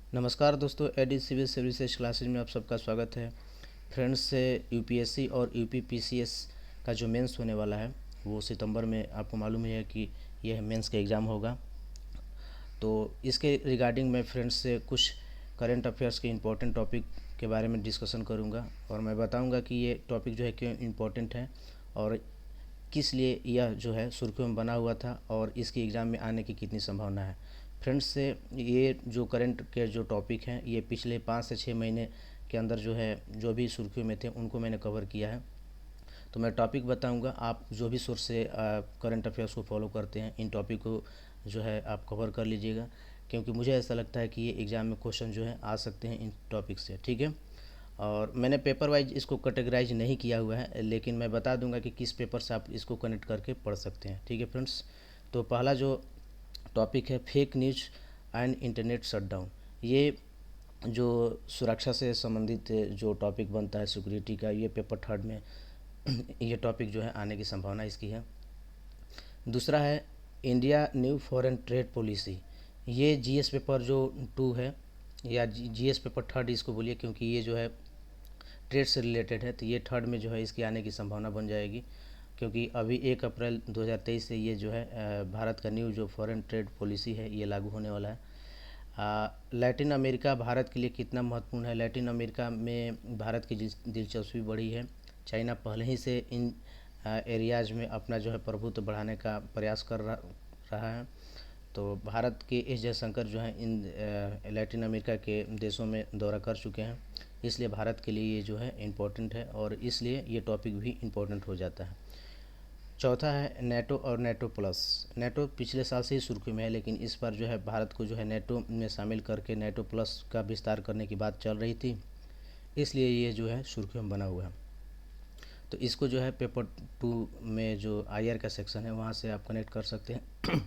नमस्कार दोस्तों, AD civil services classes में आप सबका स्वागत है। फ्रेंड्स, से यूपीएससी और यूपीपीसीएस का जो मेंस होने वाला है वो सितंबर में, आपको मालूम ही है कि यह मेंस का एग्ज़ाम होगा। तो इसके रिगार्डिंग मैं फ्रेंड्स से कुछ करंट अफेयर्स के इम्पोर्टेंट टॉपिक के बारे में डिस्कशन करूंगा और मैं बताऊंगा कि ये टॉपिक जो है क्यों इम्पोर्टेंट है और किस लिए यह जो है सुर्खियों में बना हुआ था और इसकी एग्ज़ाम में आने की कितनी संभावना है। फ्रेंड्स, से ये जो करंट के जो टॉपिक हैं ये पिछले 5 से 6 महीने के अंदर जो है जो भी सुर्खियों में थे उनको मैंने कवर किया है। तो मैं टॉपिक बताऊंगा, आप जो भी सोर्स से करंट अफेयर्स को फॉलो करते हैं इन टॉपिक को जो है आप कवर कर लीजिएगा, क्योंकि मुझे ऐसा लगता है कि ये एग्ज़ाम में क्वेश्चन जो है आ सकते हैं इन टॉपिक से। ठीक है, और मैंने पेपर वाइज इसको कैटेगराइज नहीं किया हुआ है, लेकिन मैं बता दूंगा कि किस पेपर से आप इसको कनेक्ट करके पढ़ सकते हैं। ठीक है फ्रेंड्स, तो पहला जो टॉपिक है fake news and internet shutdown. ये जो सुरक्षा से संबंधित जो टॉपिक बनता है सिक्योरिटी का, ये पेपर थर्ड में ये टॉपिक जो है आने की संभावना इसकी है। दूसरा है India new foreign trade policy. ये जीएस पेपर जो 2 है या जीएस पेपर थर्ड इसको बोलिए, क्योंकि ये जो है ट्रेड से रिलेटेड है, तो ये थर्ड में जो है इसकी आने की संभावना बन जाएगी, क्योंकि अभी 1 अप्रैल 2023 से ये जो है भारत का न्यू जो फॉरेन ट्रेड पॉलिसी है ये लागू होने वाला है। लैटिन अमेरिका भारत के लिए कितना महत्वपूर्ण है। लैटिन अमेरिका में भारत की दिलचस्पी बढ़ी है। चाइना पहले ही से इन एरियाज़ में अपना जो है प्रभुत्व बढ़ाने का प्रयास कर रहा है। तो भारत के एस जयशंकर जो है इन लैटिन अमेरिका के देशों में दौरा कर चुके हैं, इसलिए भारत के लिए ये जो है इम्पोर्टेंट है और इसलिए ये टॉपिक भी इम्पोर्टेंट हो जाता है। चौथा है नेटो और नेटो प्लस। नेटो पिछले साल से ही सुर्खियों में है, लेकिन इस बार जो है भारत को जो है नेटो में शामिल करके नेटो प्लस का विस्तार करने की बात चल रही थी, इसलिए ये जो है सुर्खियों में बना हुआ है। तो इसको जो है पेपर 2 में जो आईआर का सेक्शन है वहाँ से आप कनेक्ट कर सकते हैं।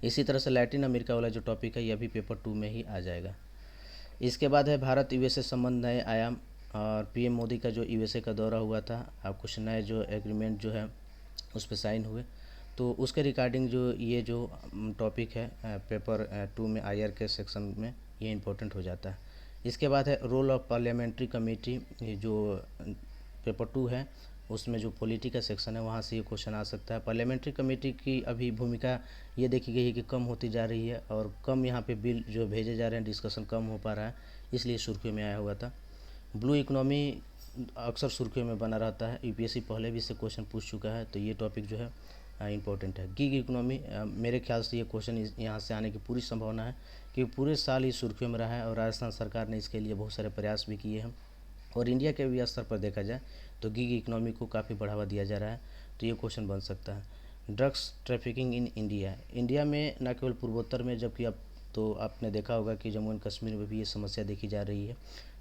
इसी तरह से लैटिन अमेरिका वाला जो टॉपिक है यह भी पेपर 2 में ही आ जाएगा। इसके बाद है भारत यूएसए संबंध नए आयाम, और पीएम मोदी का जो यूएसए का दौरा हुआ था, अब कुछ नए जो एग्रीमेंट जो है उस पर साइन हुए, तो उसके रिगार्डिंग जो ये जो टॉपिक है पेपर 2 में आईआर के सेक्शन में ये इम्पोर्टेंट हो जाता है। इसके बाद है रोल ऑफ पार्लियामेंट्री कमेटी। ये जो पेपर 2 है उसमें जो पॉलिटी का सेक्शन है वहाँ से ये क्वेश्चन आ सकता है। पार्लियामेंट्री कमेटी की अभी भूमिका ये देखी गई है कि कम होती जा रही है और कम यहाँ पे बिल जो भेजे जा रहे हैं, डिस्कशन कम हो पा रहा है, इसलिए सुर्खियों में आया हुआ था। ब्लू इकोनॉमी अक्सर सुर्खियों में बना रहता है, यूपीएससी पहले भी इससे क्वेश्चन पूछ चुका है, तो ये टॉपिक जो है इम्पोर्टेंट है। गिग इकोनॉमी, मेरे ख्याल से ये क्वेश्चन यहाँ से आने की पूरी संभावना है, क्योंकि पूरे साल ही सुर्खियों में रहा है और राजस्थान सरकार ने इसके लिए बहुत सारे प्रयास भी किए हैं और इंडिया के भी स्तर पर देखा जाए तो गिग इकोनॉमी को काफ़ी बढ़ावा दिया जा रहा है, तो ये क्वेश्चन बन सकता है। Drugs trafficking in India. India में न केवल पूर्वोत्तर में, जबकि अब तो आपने देखा होगा कि जम्मू एंड कश्मीर में भी ये समस्या देखी जा रही है,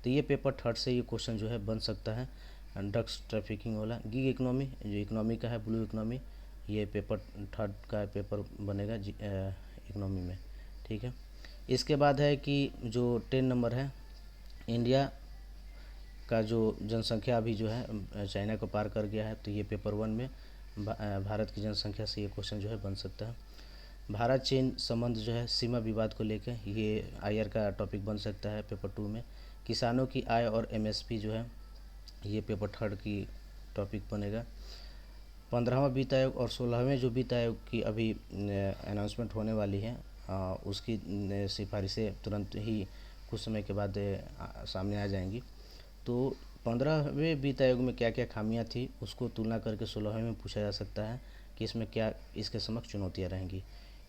तो ये पेपर थर्ड से ये क्वेश्चन जो है बन सकता है। ड्रग्स ट्रैफिकिंग वाला गिग इकोनॉमी जो इकोनॉमी का है, ब्लू इकोनॉमी, ये पेपर थर्ड का पेपर बनेगा इकोनॉमी में। ठीक है, इसके बाद है कि जो 10 नंबर है, इंडिया का जो जनसंख्या अभी जो है चाइना को पार कर गया है, तो ये पेपर 1 में भारत की जनसंख्या से ये क्वेश्चन जो है बन सकता है। भारत चीन संबंध जो है सीमा विवाद को लेकर, ये आईआर का टॉपिक बन सकता है पेपर 2 में। किसानों की आय और एमएसपी जो है ये पेपर थर्ड की टॉपिक बनेगा। 15वां वित्त आयोग और 16वें जो वित्त आयोग की अभी अनाउंसमेंट होने वाली है, उसकी सिफारिशें तुरंत ही कुछ समय के बाद सामने आ जाएंगी। तो 15वें वित्त आयोग में क्या क्या खामियां थी उसको तुलना करके 16वें में पूछा जा सकता है कि इसमें क्या इसके समक्ष चुनौतियां रहेंगी।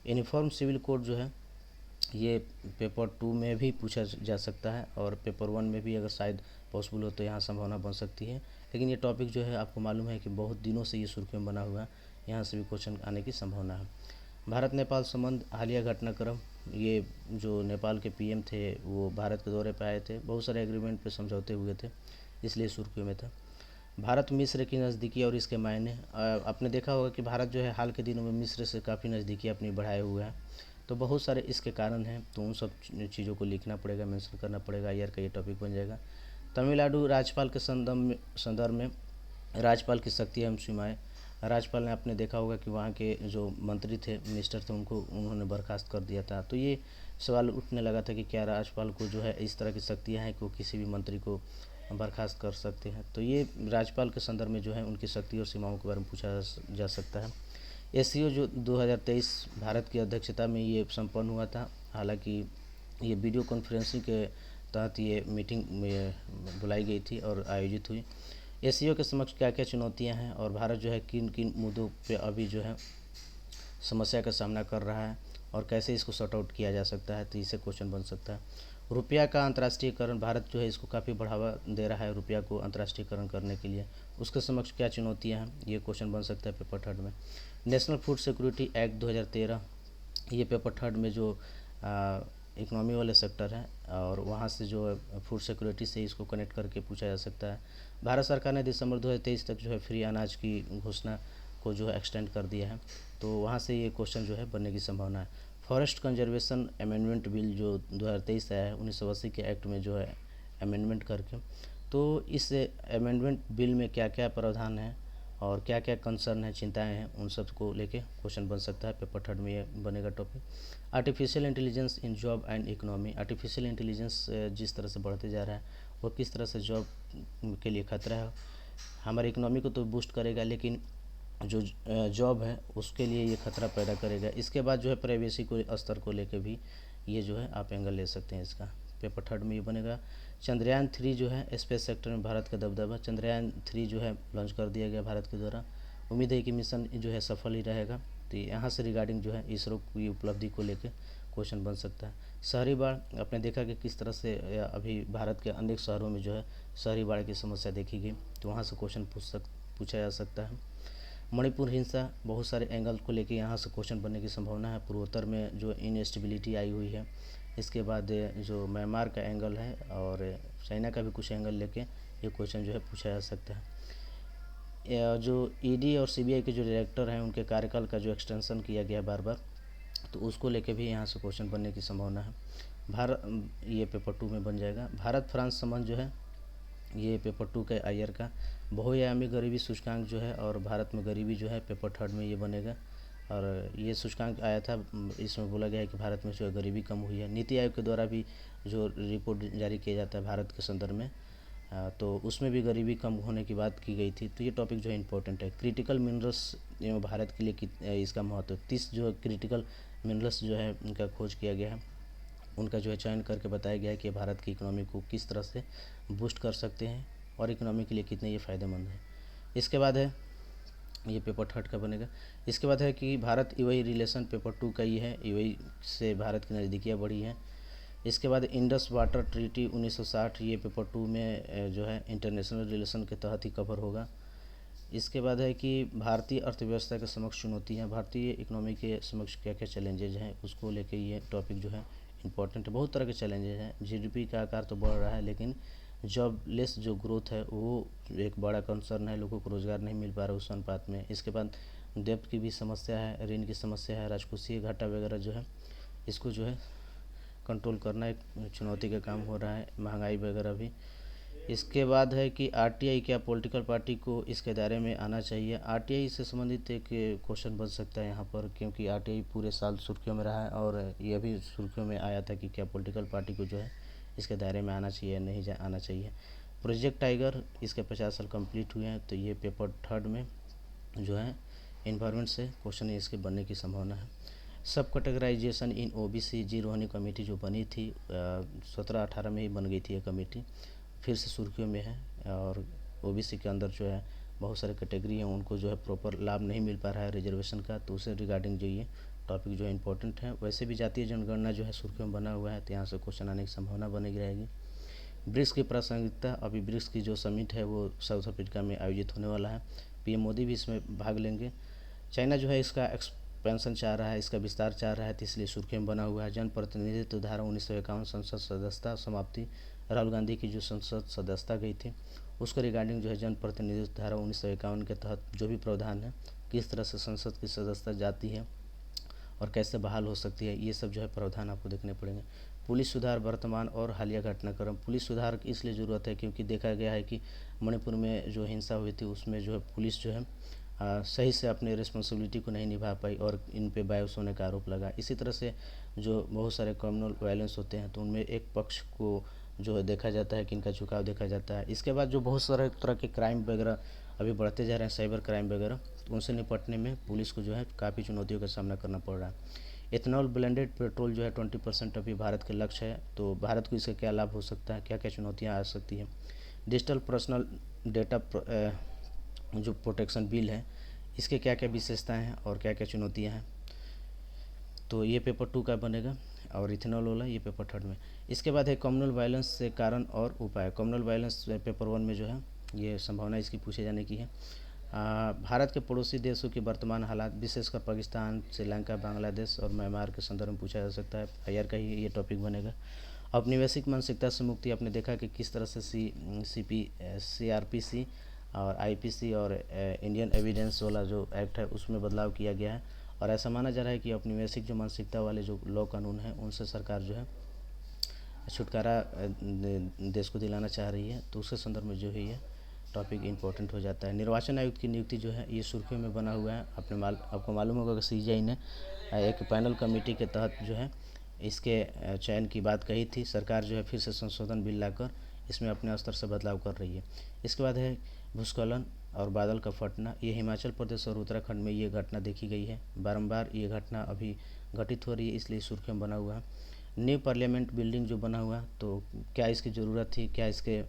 यूनिफॉर्म सिविल कोड जो है ये पेपर 2 में भी पूछा जा सकता है और पेपर 1 में भी अगर शायद पॉसिबल हो तो यहाँ संभावना बन सकती है, लेकिन ये टॉपिक जो है आपको मालूम है कि बहुत दिनों से ये सुर्खियों में बना हुआ है, यहाँ से भी क्वेश्चन आने की संभावना है। भारत नेपाल संबंध हालिया घटनाक्रम, ये जो नेपाल के पीएम थे वो भारत के दौरे पर आए थे, बहुत सारे एग्रीमेंट पे समझौते हुए थे, इसलिए सुर्खियों में था। भारत मिस्र की नज़दीकी और इसके मायने, आपने देखा होगा कि भारत जो है हाल के दिनों में मिस्र से काफ़ी नज़दीकी अपनी बढ़ाए हुए हैं, तो बहुत सारे इसके कारण हैं, तो उन सब चीज़ों को लिखना पड़ेगा, मेंशन करना पड़ेगा, ईयर का ये टॉपिक बन जाएगा। तमिलनाडु राज्यपाल के संदर्भ में राज्यपाल की शक्ति एवं सीमाएँ। राज्यपाल ने आपने देखा होगा कि वहाँ के जो मंत्री थे, मिनिस्टर थे, उनको उन्होंने बर्खास्त कर दिया था। तो ये सवाल उठने लगा था कि क्या राज्यपाल को जो है इस तरह की शक्तियाँ हैं कि वो किसी भी मंत्री को बर्खास्त कर सकते हैं। तो ये राज्यपाल के संदर्भ में जो है उनकी शक्ति और सीमाओं के बारे में पूछा जा सकता है। एससीओ जो 2023 भारत की अध्यक्षता में ये संपन्न हुआ था। हालांकि ये वीडियो कॉन्फ्रेंसिंग के तहत ये मीटिंग में बुलाई गई थी और आयोजित हुई। एससीओ के समक्ष क्या क्या चुनौतियां हैं और भारत जो है किन किन मुद्दों पे अभी जो है समस्या का सामना कर रहा है और कैसे इसको सॉर्ट आउट किया जा सकता है, तो इससे क्वेश्चन बन सकता है। रुपया का अंतर्राष्ट्रीयकरण, भारत जो है इसको काफ़ी बढ़ावा दे रहा है रुपया को अंतर्राष्ट्रीयकरण करने के लिए, उसके समक्ष क्या चुनौतियां हैं, ये क्वेश्चन बन सकता है पेपर थर्ड में। नेशनल फूड सिक्योरिटी एक्ट 2013, ये पेपर थर्ड में जो इकोनॉमी वाले सेक्टर हैं और वहाँ से जो फूड सिक्योरिटी से इसको कनेक्ट करके पूछा जा सकता है। भारत सरकार ने दिसंबर 2023 तक जो है फ्री अनाज की घोषणा को जो है एक्सटेंड कर दिया है, तो वहाँ से ये क्वेश्चन जो है बनने की संभावना है। फॉरेस्ट कंजर्वेशन अमेंडमेंट बिल जो 2023 आया है 1980 के एक्ट में जो है अमेंडमेंट करके, तो इस अमेंडमेंट बिल में क्या क्या प्रावधान है और क्या क्या कंसर्न है, चिंताएं हैं, उन सब को लेके क्वेश्चन बन सकता है। पेपर थर्ड में ये बनेगा topic. Artificial intelligence in job and economy, artificial intelligence जिस तरह से बढ़ते जा रहा है वो किस तरह से जॉब के लिए खतरा है। हमारे इकोनॉमी को तो बूस्ट करेगा, लेकिन जो जॉब है उसके लिए ये खतरा पैदा करेगा। इसके बाद जो है प्राइवेसी को स्तर को लेके भी ये जो है आप एंगल ले सकते हैं इसका। पेपर थर्ड में ये बनेगा। चंद्रयान 3 जो है स्पेस सेक्टर में भारत का दबदबा, चंद्रयान 3 जो है लॉन्च कर दिया गया भारत के द्वारा। उम्मीद है कि मिशन जो है सफल ही रहेगा। तो यहाँ से रिगार्डिंग जो है इसरो की उपलब्धि को लेकर क्वेश्चन बन सकता है। शहरी बाढ़, आपने देखा कि किस तरह से अभी भारत के अनेक शहरों में जो है शहरी बाढ़ की समस्या देखी गई, तो वहाँ से क्वेश्चन पूछा जा सकता है। मणिपुर हिंसा, बहुत सारे एंगल को लेके यहाँ से क्वेश्चन बनने की संभावना है। पूर्वोत्तर में जो इनएस्टेबिलिटी आई हुई है, इसके बाद जो म्यांमार का एंगल है और चाइना का भी कुछ एंगल लेके ये क्वेश्चन जो है पूछा जा सकता है। जो ईडी और सीबीआई के जो डायरेक्टर हैं उनके कार्यकाल का जो एक्सटेंशन किया गया बार बार, तो उसको लेके भी यहाँ से क्वेश्चन बनने की संभावना है। ये पेपर 2 में बन जाएगा। भारत फ्रांस संबंध जो है ये पेपर 2 का आयर का। बहुआयामी गरीबी सूचकांक जो है और भारत में गरीबी जो है पेपर थर्ड में ये बनेगा। और ये सूचकांक आया था, इसमें बोला गया है कि भारत में जो है गरीबी कम हुई है। नीति आयोग के द्वारा भी जो रिपोर्ट जारी किया जाता है भारत के संदर्भ में, तो उसमें भी गरीबी कम होने की बात की गई थी। तो ये टॉपिक जो है इंपॉर्टेंट है। क्रिटिकल मिनरल्स भारत के लिए इसका महत्व, 30 जो क्रिटिकल मिनरल्स जो है उनका खोज किया गया है, उनका जो है चयन करके बताया गया है कि भारत की इकोनॉमी को किस तरह से बूस्ट कर सकते हैं और इकोनॉमी के लिए कितने ये फ़ायदेमंद है। इसके बाद है ये पेपर थर्ड का बनेगा। इसके बाद है कि भारत यूएई रिलेशन, पेपर 2 का ये है। यूएई से भारत की नज़दीकियाँ बढ़ी हैं। इसके बाद इंडस वाटर ट्रीटी 1960, ये पेपर 2 में जो है इंटरनेशनल रिलेशन के तहत ही कवर होगा। इसके बाद है कि भारतीय अर्थव्यवस्था के समक्ष चुनौतियाँ, भारतीय इकोनॉमी के समक्ष क्या क्या चैलेंजेज हैं, उसको लेके ये टॉपिक जो है इंपॉर्टेंट है। बहुत तरह के चैलेंजेज हैं। जीडीपी का आकार तो बढ़ रहा है, लेकिन जॉबलेस जो ग्रोथ है वो एक बड़ा कंसर्न है। लोगों को रोज़गार नहीं मिल पा रहा उस अनुपात में। इसके बाद डेब्ट की भी समस्या है, ऋण की समस्या है, राजकोषीय घाटा वगैरह जो है इसको जो है कंट्रोल करना एक चुनौती का काम हो रहा है, महंगाई वगैरह भी। इसके बाद है कि आरटीआई क्या पॉलिटिकल पार्टी को इसके दायरे में आना चाहिए। आरटीआई से संबंधित एक क्वेश्चन बन सकता है यहाँ पर, क्योंकि आरटीआई पूरे साल सुर्खियों में रहा है और यह भी सुर्खियों में आया था कि क्या पॉलिटिकल पार्टी को जो है इसके दायरे में आना चाहिए या नहीं आना चाहिए। प्रोजेक्ट टाइगर, इसके 50 साल कंप्लीट हुए हैं, तो ये पेपर थर्ड में जो है इन्वायरमेंट से क्वेश्चन इसके बनने की संभावना है। सब कैटेगराइजेशन इन ओबीसी, जी रोहनी कमेटी जो बनी थी 17-18 में ही बन गई थी ये कमेटी, फिर से सुर्खियों में है। और ओबीसी के अंदर जो है बहुत सारे कैटेगरी हैं, उनको जो है प्रॉपर लाभ नहीं मिल पा रहा है रिजर्वेशन का, तो उससे रिगार्डिंग जो ये टॉपिक जो है इंपॉर्टेंट है। वैसे भी जातीय जनगणना जो है सुर्खियों में बना हुआ है, तो यहाँ से क्वेश्चन आने की संभावना बनी रहेगी। ब्रिक्स की प्रासंगिकता, अभी ब्रिक्स की जो समिट है वो साउथ अफ्रीका में आयोजित होने वाला है। पीएम मोदी भी इसमें भाग लेंगे। चाइना जो है इसका एक्सपेंशन चाह रहा है, इसका विस्तार चाह रहा है, तो इसलिए सुर्खियों में बना हुआ है। जन प्रतिनिधित्व धारा 1951 संसद सदस्यता समाप्ति, राहुल गांधी की जो संसद सदस्यता गई थी उसको रिगार्डिंग जो है जन प्रतिनिधित्व धारा 1951 के तहत जो भी प्रावधान है, किस तरह से संसद की सदस्यता जाती है और कैसे बहाल हो सकती है, ये सब जो है प्रावधान आपको देखने पड़ेंगे। पुलिस सुधार, वर्तमान और हालिया घटनाक्रम। पुलिस सुधार की इसलिए ज़रूरत है क्योंकि देखा गया है कि मणिपुर में जो हिंसा हुई थी उसमें जो है पुलिस जो है सही से अपनी रिस्पॉन्सिबिलिटी को नहीं निभा पाई और इन पे बायस होने का आरोप लगा। इसी तरह से जो बहुत सारे कम्युनल वायलेंस होते हैं तो उनमें एक पक्ष को जो है देखा जाता है कि इनका झुकाव देखा जाता है। इसके बाद जो बहुत सारे तरह के क्राइम वगैरह अभी बढ़ते जा रहे हैं, साइबर क्राइम वगैरह, तो उनसे निपटने में पुलिस को जो है काफ़ी चुनौतियों का सामना करना पड़ रहा है। इथेनॉल ब्लेंडेड पेट्रोल जो है 20% अभी भारत के लक्ष्य है, तो भारत को इसका क्या लाभ हो सकता है, क्या क्या चुनौतियाँ आ सकती हैं। डिजिटल पर्सनल डेटा जो प्रोटेक्शन बिल है, इसके क्या क्या विशेषताएं हैं और क्या क्या चुनौतियां हैं, तो ये पेपर 2 का बनेगा और इथेनॉल वाला ये पेपर 3rd में। इसके बाद है कम्युनल वायलेंस से कारण और उपाय। कम्युनल वायलेंस पेपर 1 में जो है ये संभावना इसकी पूछे जाने की है। भारत के पड़ोसी देशों के वर्तमान हालात, विशेषकर पाकिस्तान, श्रीलंका, बांग्लादेश और म्यांमार के संदर्भ में पूछा जा सकता है। IR का ही ये टॉपिक बनेगा। औपनिवेशिक मानसिकता से मुक्ति, आपने देखा कि किस तरह से CRPC और IPC और इंडियन एविडेंस वाला जो एक्ट है उसमें बदलाव किया गया है, और ऐसा माना जा रहा है कि औपनिवेशिक जो मानसिकता वाले जो लॉ कानून हैं उनसे सरकार जो है छुटकारा देश को दिलाना चाह रही है, तो उसके संदर्भ में जो है ये टॉपिक इम्पोर्टेंट हो जाता है। निर्वाचन आयुक्त की नियुक्ति जो है ये सुर्खियों में बना हुआ है। आपको मालूम होगा कि CJI ने एक पैनल कमेटी के तहत जो है इसके चयन की बात कही थी। सरकार जो है फिर से संशोधन बिल लाकर इसमें अपने स्तर से बदलाव कर रही है। इसके बाद है भूस्खलन और बादल का फटना। ये हिमाचल प्रदेश और उत्तराखंड में ये घटना देखी गई है। बारंबार ये घटना अभी घटित हो रही है, इसलिए सुर्खियों में बना हुआ है। न्यू पार्लियामेंट बिल्डिंग जो बना हुआ, तो क्या इसकी ज़रूरत थी, क्या इसके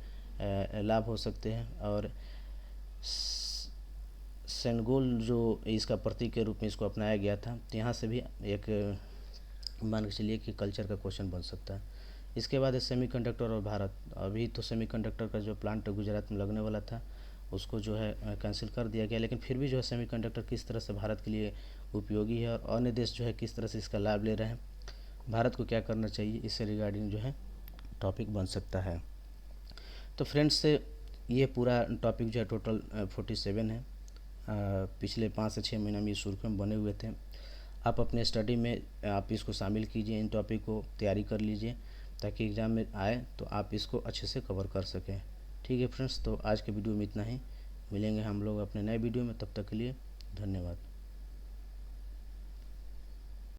लाभ हो सकते हैं, और सेनेगल जो इसका प्रतीक के रूप में इसको अपनाया गया था, तो यहाँ से भी एक मान के चलिए कि कल्चर का क्वेश्चन बन सकता है। इसके बाद है सेमीकंडक्टर और भारत। अभी तो सेमीकंडक्टर का जो प्लांट गुजरात में लगने वाला था उसको जो है कैंसिल कर दिया गया, लेकिन फिर भी जो है सेमीकंडक्टर किस तरह से भारत के लिए उपयोगी है और अन्य देश जो है किस तरह से इसका लाभ ले रहे हैं, भारत को क्या करना चाहिए, इससे रिगार्डिंग जो है टॉपिक बन सकता है। तो फ्रेंड्स से ये पूरा टॉपिक जो है टोटल 47 है। पिछले 5 से 6 महीना में ये सुर्खियों में बने हुए थे। आप अपने स्टडी में आप इसको शामिल कीजिए, इन टॉपिक को तैयारी कर लीजिए ताकि एग्ज़ाम में आए तो आप इसको अच्छे से कवर कर सकें। ठीक है फ्रेंड्स, तो आज के वीडियो में इतना ही। मिलेंगे हम लोग अपने नए वीडियो में, तब तक के लिए धन्यवाद।